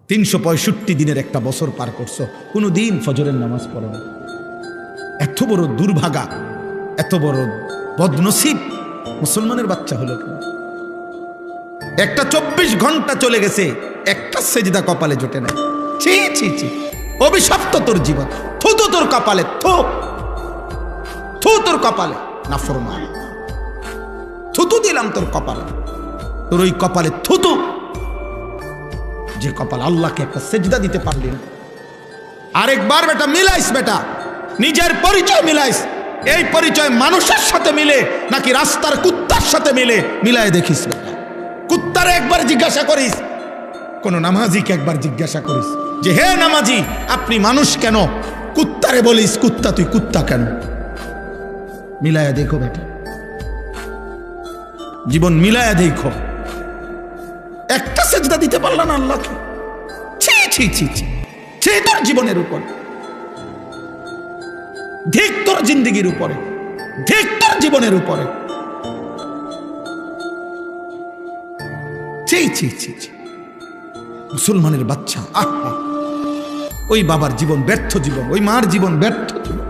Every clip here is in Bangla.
365 দিনের একটা বছর পার করছো, কোনো দিন ফজরের নামাজ পড়ো না। এত বড় দুর্ভাগা, এত বড় বদনসিব মুসলমানের বাচ্চা হলো কেন? একটা 24 ঘন্টা চলে গেছে, একটা সেজদা কপালে জোটে না। ছি ছি ছি, অভিশপ্ত তোর জীবন। থুতু তোর কপালে, থু তোর কপালে, নাফরমান। থুতু দিলাম তোর কপালে, তোর ওই কপালে থুতু, যে কপাল আল্লাহকে একটা সেজদা দিতে পারলি না। আরেকবার বেটা মিলাইস, বেটা নিজের পরিচয় মিলাইস। এই পরিচয় মানুষের সাথে মিলে নাকি রাস্তার কুত্তার সাথে মিলে, মিলায় দেখিস বেটা। কুত্তারে একবার জিজ্ঞাসা করিস, কোন নামাজিকে একবার জিজ্ঞাসা করিস যে হে নামাজি আপনি মানুষ কেন? কুত্তারে বলিস কুত্তা তুই কুত্তা কেন? মিলায়া দেখো বেটা, জীবন মিলায়া দেখো। একটা সেজদা দিতে পারল না আল্লাহকে। ছি ছি ছি ছি, ছি তোর জীবনের উপর, ধিক তোর জিন্দেগির উপরে, ধিক তোর জীবনের উপরে। ছি ছি ছি ছি, মুসলমানের বাচ্চা। আহা, ওই বাবার জীবন ব্যর্থ জীবন, ওই মার জীবন ব্যর্থ জীবন,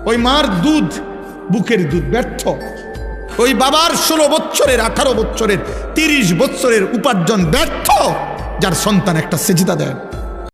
ওই মার দুধ, বুকের দুধ ব্যর্থ, ওই বাবার 16 বছরের 18 বছরের 30 বছরের উপার্জন ব্যর্থ, যার সন্তান একটা সেজদা দেয়।